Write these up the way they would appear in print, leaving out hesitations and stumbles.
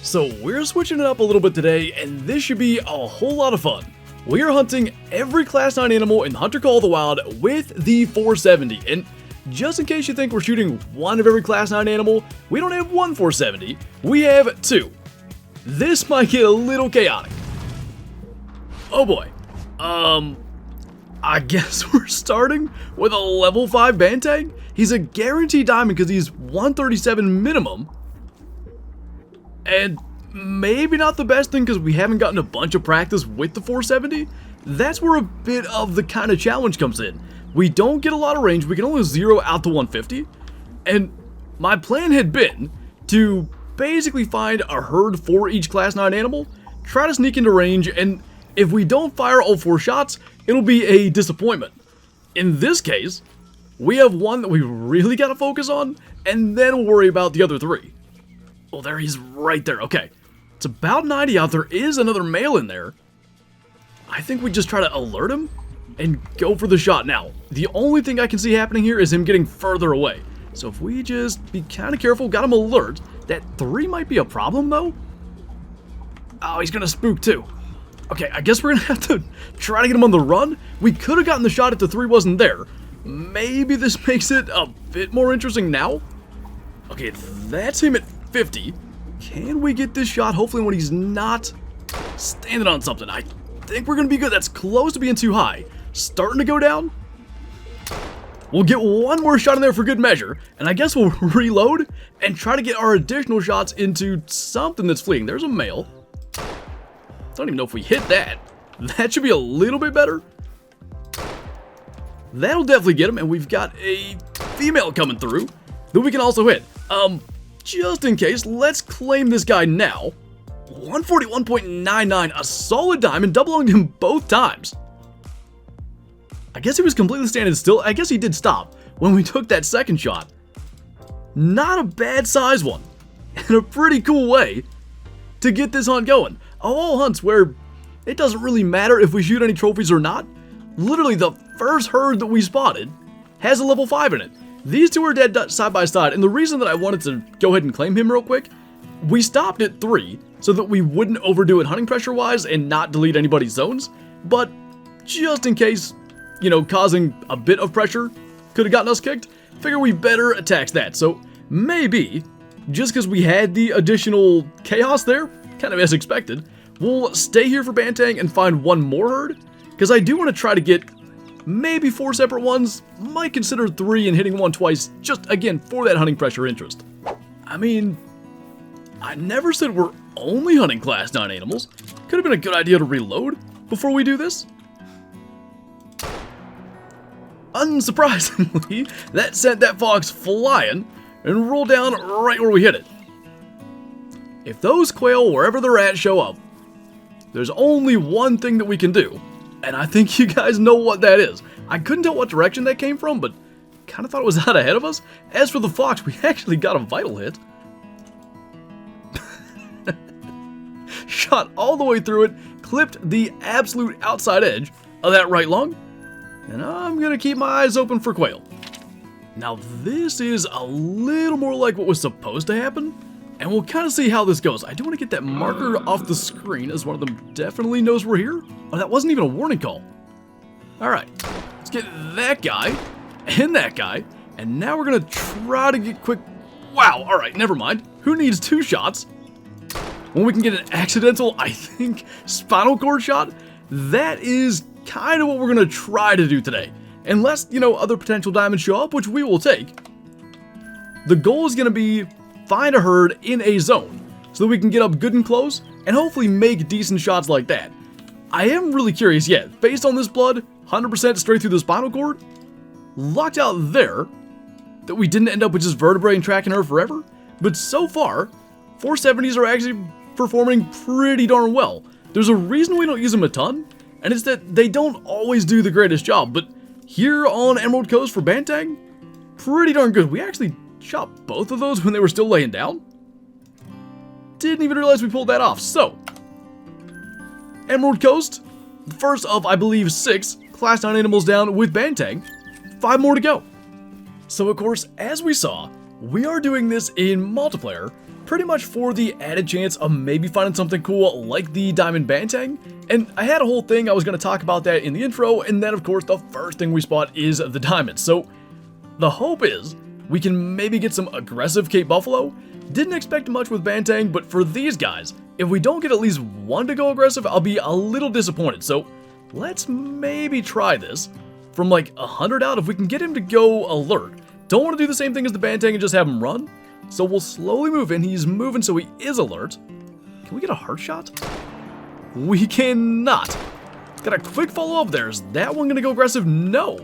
So we're switching it up a little bit today, and this should be a whole lot of fun. We are hunting every Class 9 animal in Hunter Call of the Wild with the 470, and just in case you think we're shooting one of every Class 9 animal, we don't have one 470, we have two. This might get a little chaotic. Oh boy. I guess we're starting with a level 5 Banteng. He's a guaranteed diamond because he's 137 minimum. And maybe not the best thing because we haven't gotten a bunch of practice with the 470. That's where a bit of the kind of challenge comes in. We don't get a lot of range. We can only zero out to 150. And my plan had been to basically find a herd for each Class 9 animal, try to sneak into range, and if we don't fire all 4 shots, it'll be a disappointment. In this case, we have one that we really got to focus on, and then we'll worry about the other 3. Oh, there he's right there. Okay. It's about 90 out. There is another male in there. I think we just try to alert him and go for the shot. Now, the only thing I can see happening here is him getting further away. So if we just be kind of careful, got him alert. That 3 might be a problem, though. Oh, he's going to spook, too. Okay, I guess we're going to have to try to get him on the run. We could have gotten the shot if the 3 wasn't there. Maybe this makes it a bit more interesting now. Okay, that's him at 50. Can we get this shot hopefully when he's not standing on something? I think we're going to be good. That's close to being too high. Starting to go down. We'll get one more shot in there for good measure, and I guess we'll reload and try to get our additional shots into something that's fleeing. There's a male. Don't even know if we hit that. That should be a little bit better. That'll definitely get him, and we've got a female coming through that we can also hit. Just in case, let's claim this guy now. 141.99, a solid diamond, doubling him both times. I guess he was completely standing still. I guess he did stop when we took that second shot. Not a bad size one, and a pretty cool way to get this hunt going. All hunts where it doesn't really matter if we shoot any trophies or not. Literally the first herd that we spotted has a level 5 in it. These two are dead side by side, and the reason that I wanted to go ahead and claim him real quick, we stopped at 3 so that we wouldn't overdo it hunting pressure wise and not delete anybody's zones, but just in case, you know, causing a bit of pressure could have gotten us kicked, figure we better attack that. So maybe, just because we had the additional chaos there, kind of as expected, we'll stay here for Banteng and find one more herd, because I do want to try to get maybe 4 separate ones, might consider 3 and hitting one twice, just again for that hunting pressure interest. I mean, I never said we're only hunting Class 9 animals. Could have been a good idea to reload before we do this. Unsurprisingly, that sent that fox flying and rolled down right where we hit it. If those quail, wherever they're at, show up, there's only one thing that we can do, and I think you guys know what that is. I couldn't tell what direction that came from, but kind of thought it was out ahead of us. As for the fox, we actually got a vital hit. Shot all the way through it, clipped the absolute outside edge of that right lung, and I'm going to keep my eyes open for quail. Now this is a little more like what was supposed to happen, and we'll kind of see how this goes. I do want to get that marker off the screen, as one of them definitely knows we're here. Oh, that wasn't even a warning call. Alright, let's get that guy, and that guy, and now we're going to try to get quick... Wow, alright, never mind. Who needs 2 shots when we can get an accidental, I think, spinal cord shot? That is kind of what we're going to try to do today. Unless, you know, other potential diamonds show up, which we will take. The goal is going to be find a herd in a zone so that we can get up good and close and hopefully make decent shots like that. I am really curious yet. Based on this blood, 100% straight through the spinal cord, locked out there, that we didn't end up with just vertebrae and tracking her forever. But so far, 470s are actually performing pretty darn well. There's a reason we don't use them a ton, and it's that they don't always do the greatest job, but here on Emerald Coast for Banteng, pretty darn good. We actually shot both of those when they were still laying down. Didn't even realize we pulled that off. So, Emerald Coast, the first of, I believe, 6 Class 9 animals down with Banteng. 5 more to go. So, of course, as we saw, we are doing this in multiplayer, pretty much for the added chance of maybe finding something cool like the Diamond Banteng. And I had a whole thing, I was going to talk about that in the intro, and then of course the first thing we spot is the diamond. So the hope is we can maybe get some aggressive Cape Buffalo. Didn't expect much with Banteng, but for these guys, if we don't get at least one to go aggressive, I'll be a little disappointed. So let's maybe try this. From like 100 out, if we can get him to go alert. Don't want to do the same thing as the Banteng and just have him run. So we'll slowly move in. He's moving, so he is alert. Can we get a heart shot? We cannot. Got a quick follow-up there. Is that one going to go aggressive? No.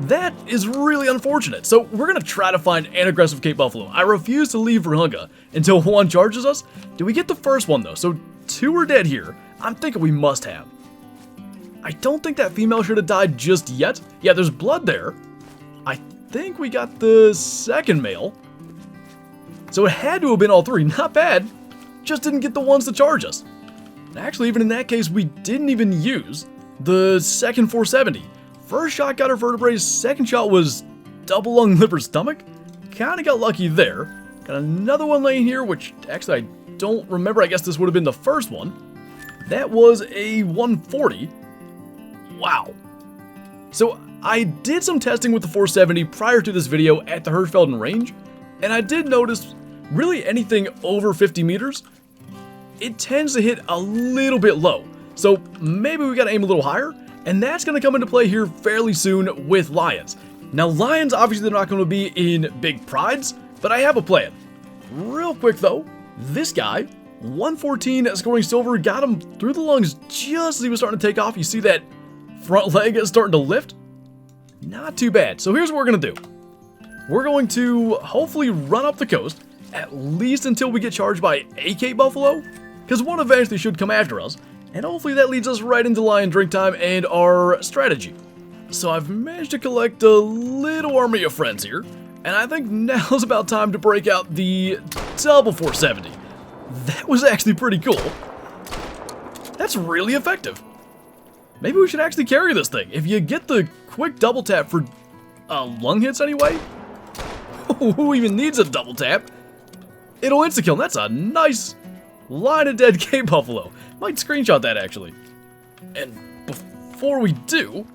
That is really unfortunate. So we're going to try to find an aggressive Cape Buffalo. I refuse to leave Rahunga until one charges us. Do we get the first one, though? So 2 are dead here. I'm thinking we must have. I don't think that female should have died just yet. Yeah, there's blood there. I think we got the second male. So it had to have been all 3. Not bad. Just didn't get the ones to charge us. Actually, even in that case, we didn't even use the second 470. First shot got her vertebrae. Second shot was double lung, liver, stomach. Kind of got lucky there. Got another one laying here, which actually I don't remember. I guess this would have been the first one. That was a 140. Wow. So I did some testing with the 470 prior to this video at the Hirschfelden range, and I did notice really anything over 50 meters, it tends to hit a little bit low. So maybe we gotta aim a little higher, and that's gonna come into play here fairly soon with lions. Now lions, obviously they're not gonna be in big prides, but I have a plan. Real quick though, this guy, 114 scoring silver, got him through the lungs just as he was starting to take off. You see that front leg is starting to lift. Not too bad. So here's what we're going to do. We're going to hopefully run up the coast, at least until we get charged by a Cape Buffalo, because one eventually should come after us, and hopefully that leads us right into lion drink time and our strategy. So I've managed to collect a little army of friends here, and I think now's about time to break out the double 470. That was actually pretty cool. That's really effective. Maybe we should actually carry this thing. If you get the quick double tap for lung hits anyway, who even needs a double tap? It'll insta-kill. That's a nice line of dead Cape Buffalo. Might screenshot that actually. And before we do,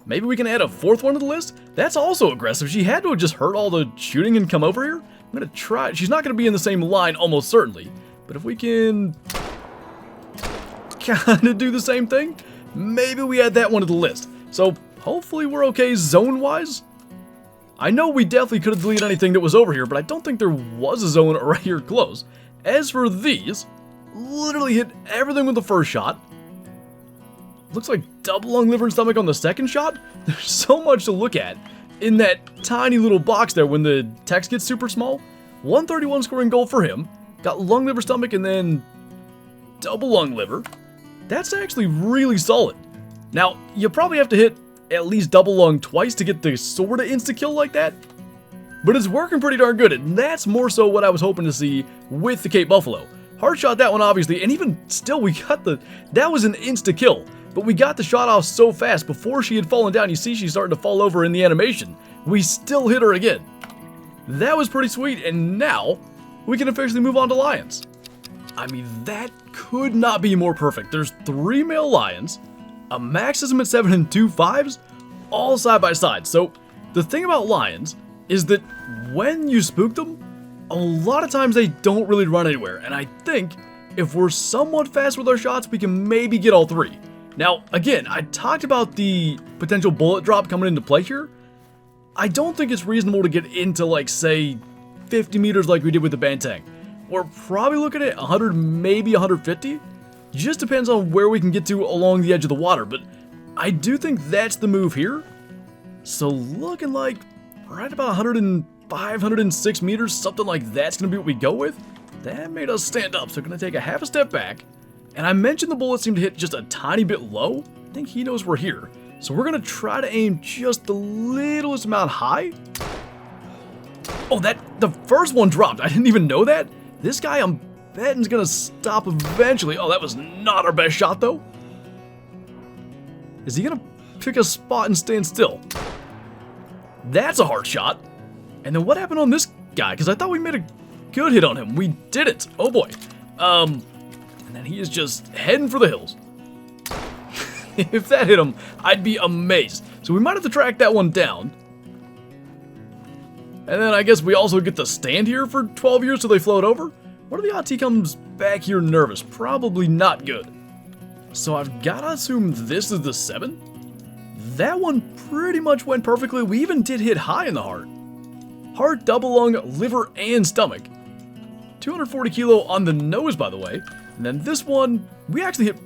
maybe we can add a 4th one to the list. That's also aggressive. She had to have just heard all the shooting and come over here. I'm gonna try. She's not gonna be in the same line almost certainly, but if we can kind of do the same thing, maybe we add that one to the list. So hopefully we're okay zone-wise. I know we definitely could have deleted anything that was over here, but I don't think there was a zone right here close. As for these, literally hit everything with the first shot. Looks like double lung, liver, and stomach on the second shot. There's so much to look at in that tiny little box there when the text gets super small. 131 scoring goal for him. Got lung, liver, stomach, and then double lung, liver. That's actually really solid. Now, you probably have to hit at least double lung twice to get the sort of insta-kill like that, but it's working pretty darn good, and that's more so what I was hoping to see with the Cape Buffalo. Hard shot that one, obviously, and even still, we got that was an insta-kill, but we got the shot off so fast before she had fallen down. You see she's starting to fall over in the animation. We still hit her again. That was pretty sweet, and now we can officially move on to lions. I mean, that could not be more perfect. There's 3 male lions, a max system at 7 and 2 5s, all side by side. So the thing about lions is that when you spook them, a lot of times they don't really run anywhere. And I think if we're somewhat fast with our shots, we can maybe get all 3. Now, again, I talked about the potential bullet drop coming into play here. I don't think it's reasonable to get into, like, say, 50 meters like we did with the Banteng. We're probably looking at 100, maybe 150. Just depends on where we can get to along the edge of the water, but I do think that's the move here. So looking like right about 105, 106 meters, something like that's going to be what we go with. That made us stand up, so we're going to take a half a step back. And I mentioned the bullets seem to hit just a tiny bit low. I think he knows we're here. So we're going to try to aim just the littlest amount high. Oh, the first one dropped. I didn't even know that. This guy, I'm betting, is going to stop eventually. Oh, that was not our best shot, though. Is he going to pick a spot and stand still? That's a hard shot. And then what happened on this guy, because I thought we made a good hit on him. We didn't. Oh boy. And then he is just heading for the hills. If that hit him, I'd be amazed. So we might have to track that one down. And then I guess we also get to stand here for 12 years till they float over. What are the odds he comes back here nervous? Probably not good. So I've got to assume this is the 7. That one pretty much went perfectly. We even did hit high in the heart. Heart, double lung, liver, and stomach. 240 kilo on the nose, by the way. And then this one, we actually hit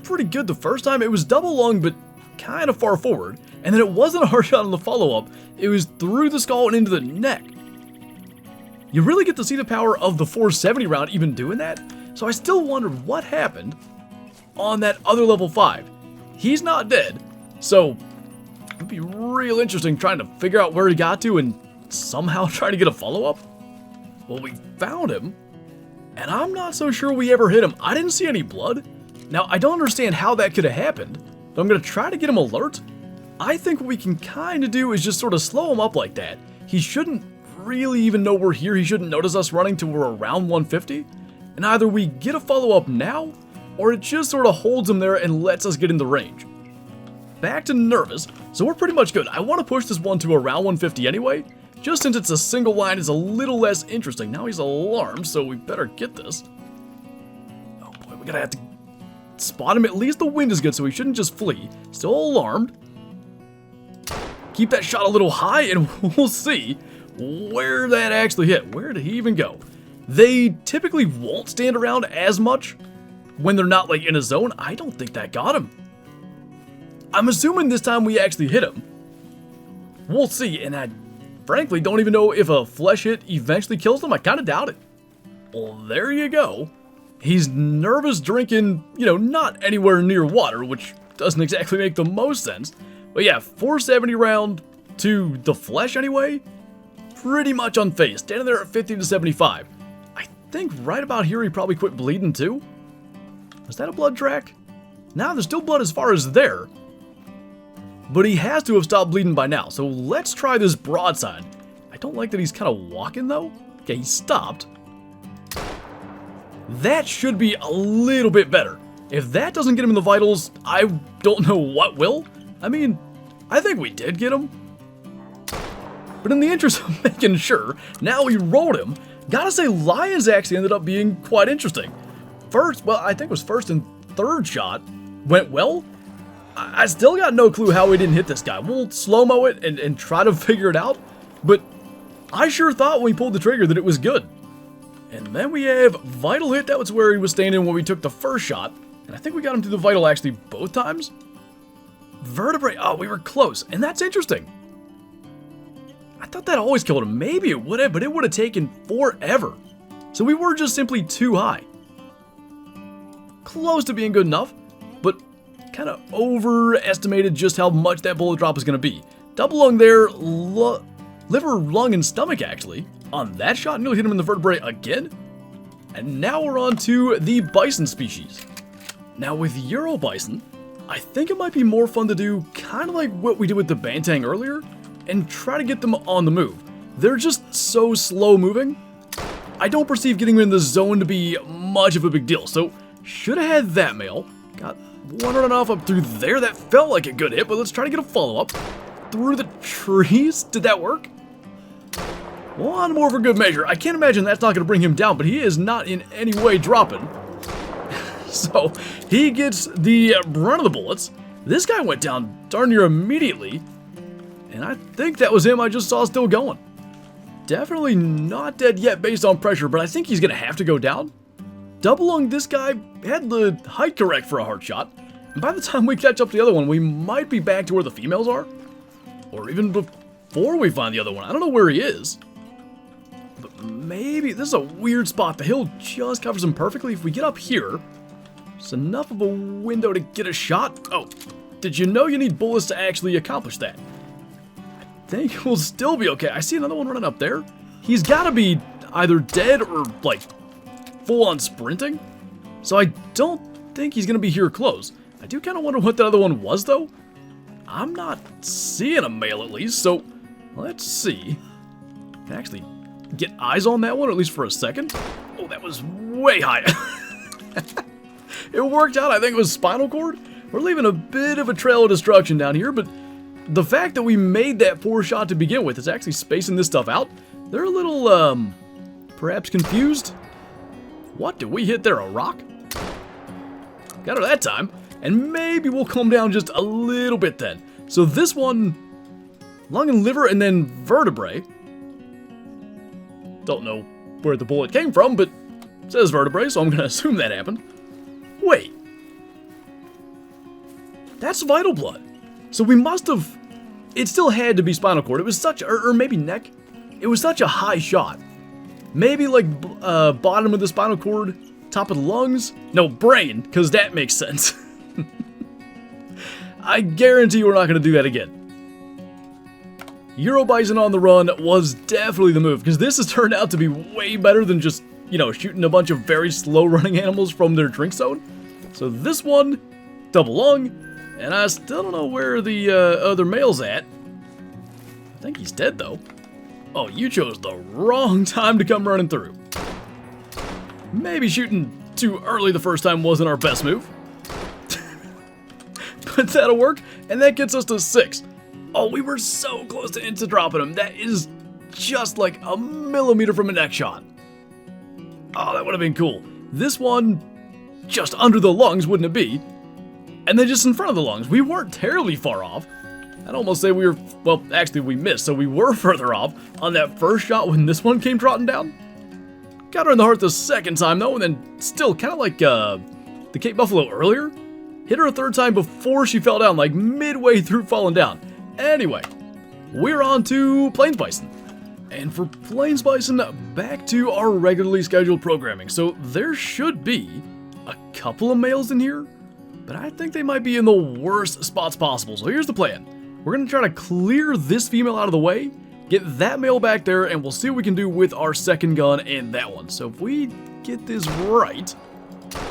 pretty good the first time. It was double lung, but kind of far forward. And then it wasn't a hard shot on the follow-up. It was through the skull and into the neck. You really get to see the power of the 470 round even doing that. So I still wondered what happened on that other level 5. He's not dead. So it'd be real interesting trying to figure out where he got to and somehow try to get a follow-up. Well, we found him. And I'm not so sure we ever hit him. I didn't see any blood. Now, I don't understand how that could have happened. But I'm going to try to get him alert. I think what we can kind of do is just sort of slow him up like that. He shouldn't really even know we're here. He shouldn't notice us running till we're around 150. And either we get a follow-up now, or it just sort of holds him there and lets us get in the range. Back to nervous, so we're pretty much good. I want to push this one to around 150 anyway, just since it's a single line, it's a little less interesting. Now he's alarmed, so we better get this. Oh boy, we're gonna have to spot him. At least the wind is good, so he shouldn't just flee. Still alarmed. Keep that shot a little high, and we'll see where that actually hit. Where did he even go? They typically won't stand around as much when they're not like in a zone. I don't think that got him. I'm assuming this time we actually hit him. We'll see, and I frankly don't even know if a flesh hit eventually kills them. I kind of doubt it. Well, there you go. He's nervous drinking, not anywhere near water, which doesn't exactly make the most sense. But yeah, 470 round to the flesh anyway, pretty much unfazed. Standing there at 50 to 75. I think right about here he probably quit bleeding too. Was that a blood track? Nah, there's still blood as far as there. But he has to have stopped bleeding by now, so let's try this broadside. I don't like that he's kind of walking though. Okay, he stopped. That should be a little bit better. If that doesn't get him in the vitals, I don't know what will. I mean, I think we did get him. But in the interest of making sure, now we rolled him. Gotta say, Lions actually ended up being quite interesting. First, well, I think it was first and third shot went well. I still got no clue how we didn't hit this guy. We'll slow-mo it and try to figure it out. But I sure thought when we pulled the trigger that it was good. And then we have vital hit. That was where he was standing when we took the first shot. And I think we got him to the vital actually both times. Vertebrae. Oh, we were close. And that's interesting. I thought that always killed him. Maybe it would have, but it would have taken forever. So we were just simply too high. Close to being good enough, but kind of overestimated just how much that bullet drop is going to be. Double lung there, liver, lung, and stomach actually. On that shot, nearly hit him in the vertebrae again. And now we're on to the bison species. Now with Euro bison, I think it might be more fun to do kind of like what we did with the Banteng earlier and try to get them on the move. They're just so slow moving. I don't perceive getting them in the zone to be much of a big deal, so should have had that male. Got one running off up through there. That felt like a good hit, but let's try to get a follow-up. Through the trees. Did that work? One more for good measure. I can't imagine that's not going to bring him down, but he is not in any way dropping. So he gets the brunt of the bullets. This guy went down darn near immediately. And I think that was him I just saw still going. Definitely not dead yet based on pressure, but I think he's going to have to go down. Double lung, this guy had the height correct for a hard shot. And by the time we catch up to the other one, we might be back to where the females are. Or even before we find the other one. I don't know where he is. But maybe this is a weird spot. The hill just covers him perfectly. If we get up here, it's enough of a window to get a shot. Oh, did you know you need bullets to actually accomplish that? I think we'll still be okay. I see another one running up there. He's got to be either dead or like full on sprinting. So I don't think he's going to be here close. I do kind of wonder what that other one was though. I'm not seeing a male at least, so let's see. I can actually get eyes on that one, at least for a second. Oh, that was way high. It worked out. I think it was spinal cord. We're leaving a bit of a trail of destruction down here, but the fact that we made that poor shot to begin with is actually spacing this stuff out. They're a little, perhaps confused. What did we hit there, a rock? Got her that time, and maybe we'll calm down just a little bit then. So this one, lung and liver and then vertebrae. Don't know where the bullet came from, but it says vertebrae, so I'm going to assume that happened. Wait. That's vital blood. So we must have... It still had to be spinal cord. It was such... Or maybe neck. It was such a high shot. Maybe like bottom of the spinal cord, top of the lungs. No, brain, because that makes sense. I guarantee we're not going to do that again. Euro Bison on the run was definitely the move, because this has turned out to be way better than just, you know, shooting a bunch of very slow running animals from their drink zone. So this one, double lung, and I still don't know where the other male's at. I think he's dead though. Oh, you chose the wrong time to come running through. Maybe shooting too early the first time wasn't our best move. But that'll work, and that gets us to 6. Oh, we were so close to insta-dropping him. That is just like a millimeter from a neck shot. Oh, that would have been cool. This one, just under the lungs, wouldn't it be? And then just in front of the lungs. We weren't terribly far off. I'd almost say we were, well, actually we missed, so we were further off on that first shot when this one came trotting down. Got her in the heart the second time, though, and then still, kind of like the Cape Buffalo earlier. Hit her a third time before she fell down, like midway through falling down. Anyway, we're on to Plains Bison. And for Plains Bison, back to our regularly scheduled programming. So there should be a couple of males in here, but I think they might be in the worst spots possible. So here's the plan. We're going to try to clear this female out of the way, get that male back there, and we'll see what we can do with our second gun and that one. So if we get this right,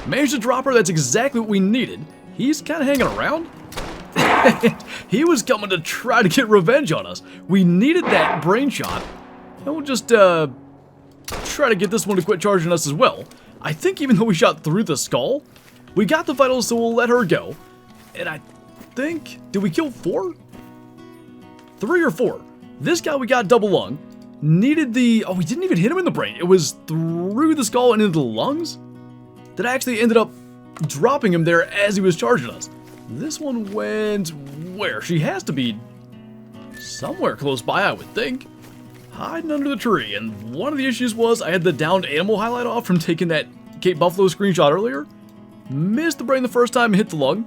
managed to drop her, that's exactly what we needed. He's kind of hanging around. He was coming to try to get revenge on us. We needed that brain shot. And we'll just try to get this one to quit charging us as well. I think even though we shot through the skull, we got the vitals, so we'll let her go. And I think... Did we kill 4? 3 or 4. This guy we got double lung. Needed the... Oh, we didn't even hit him in the brain. It was through the skull and into the lungs that actually ended up dropping him there as he was charging us. This one went where? She has to be somewhere close by, I would think. Hiding under the tree. And one of the issues was I had the downed animal highlight off from taking that Cape Buffalo screenshot earlier. Missed the brain the first time and hit the lung.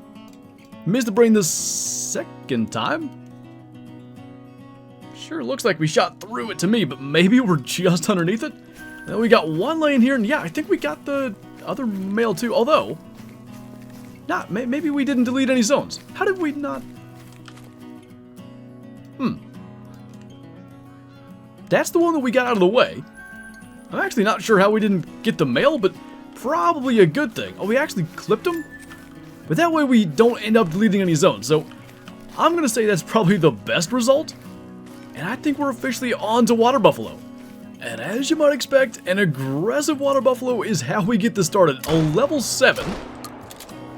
Missed the brain the second time. Sure looks like we shot through it to me, but maybe we're just underneath it. Then we got one laying here, and yeah, I think we got the other male too, although... maybe we didn't delete any zones. How did we not... That's the one that we got out of the way. I'm actually not sure how we didn't get the male, but probably a good thing. Oh, we actually clipped him? But that way we don't end up deleting any zones. So I'm going to say that's probably the best result. And I think we're officially on to Water Buffalo. And as you might expect, an aggressive Water Buffalo is how we get this started. A level 7.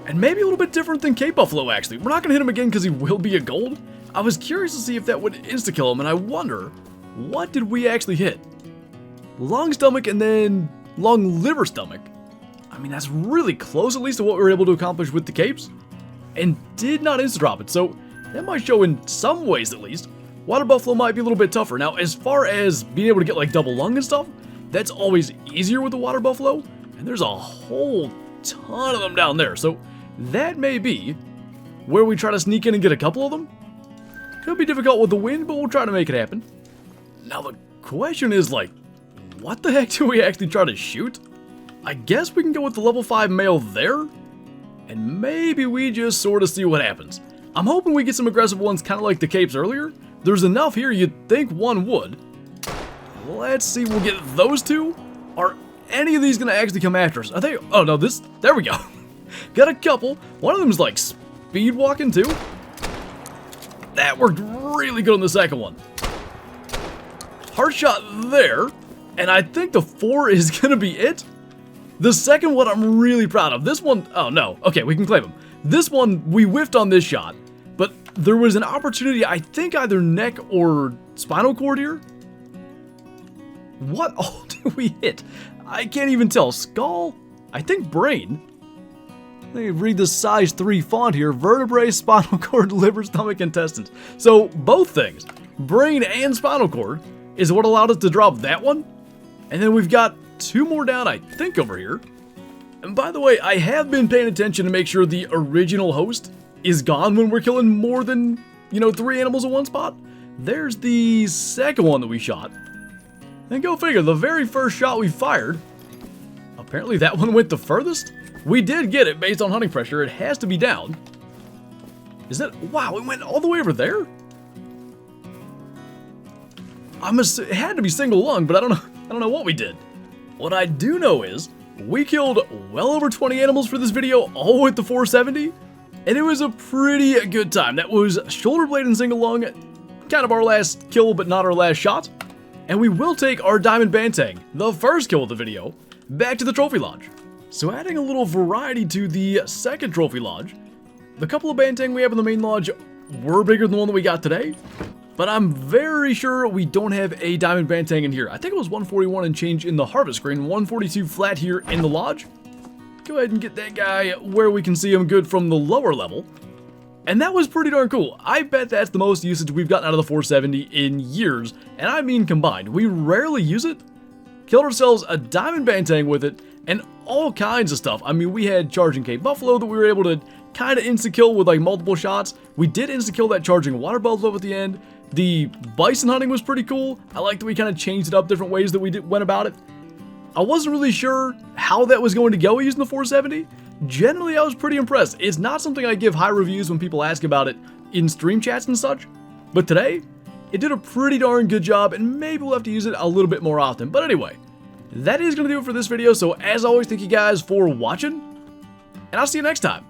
And maybe a little bit different than Cape Buffalo, actually. We're not going to hit him again because he will be a gold. I was curious to see if that would insta-kill him, and I wonder, what did we actually hit? Lung stomach and then lung liver stomach. I mean, that's really close, at least to what we were able to accomplish with the capes. And did not insta-drop it, so that might show in some ways, at least. Water Buffalo might be a little bit tougher. Now, as far as being able to get, like, double lung and stuff, that's always easier with the Water Buffalo. And there's a whole ton of them down there, so that may be where we try to sneak in and get a couple of them. Could be difficult with the wind, but we'll try to make it happen. Now, the question is, like, what the heck do we actually try to shoot? I guess we can go with the level 5 male there, and maybe we just sort of see what happens. I'm hoping we get some aggressive ones kind of like the capes earlier. There's enough here you'd think one would. Let's see, we'll get those two. Are any of these going to actually come after us? Are they? Oh no, there we go. Got a couple. One of them's like speed walking too. That worked really good on the second one. Hard shot there. And I think the 4 is going to be it. The second one I'm really proud of. This one, oh no, okay, we can claim him. This one, we whiffed on this shot, but there was an opportunity, I think either neck or spinal cord here. What all did we hit? I can't even tell. Skull? I think brain. Let me read the size 3 font here. Vertebrae, spinal cord, liver, stomach, intestines. So both things, brain and spinal cord, is what allowed us to drop that one. And then we've got 2 more down, I think, over here. And by the way, I have been paying attention to make sure the original host is gone when we're killing more than, 3 animals in one spot. There's the second one that we shot. And go figure, the very first shot we fired, apparently that one went the furthest. We did get it based on hunting pressure. It has to be down. Is that, wow, it went all the way over there? It had to be single lung, but I don't know what we did. What I do know is we killed well over 20 animals for this video, all with the 470, and it was a pretty good time. That was shoulder blade and single lung, kind of our last kill, but not our last shot. And we will take our diamond banteng, the first kill of the video, back to the trophy lodge. So adding a little variety to the second trophy lodge, the couple of banteng we have in the main lodge were bigger than the one that we got today. But I'm very sure we don't have a diamond banteng in here. I think it was 141 and change in the harvest screen, 142 flat here in the lodge. Go ahead and get that guy where we can see him good from the lower level. And that was pretty darn cool. I bet that's the most usage we've gotten out of the 470 in years, and I mean combined. We rarely use it. Killed ourselves a diamond banteng with it, and all kinds of stuff. I mean, we had charging Cape Buffalo that we were able to kind of insta-kill with like multiple shots. We did insta-kill that charging water buffalo at the end. The bison hunting was pretty cool. I like that we kind of changed it up different ways that we went about it. I wasn't really sure how that was going to go using the 470. Generally, I was pretty impressed. It's not something I give high reviews when people ask about it in stream chats and such. But today, it did a pretty darn good job, and maybe we'll have to use it a little bit more often. But anyway, that is going to do it for this video. So as always, thank you guys for watching, and I'll see you next time.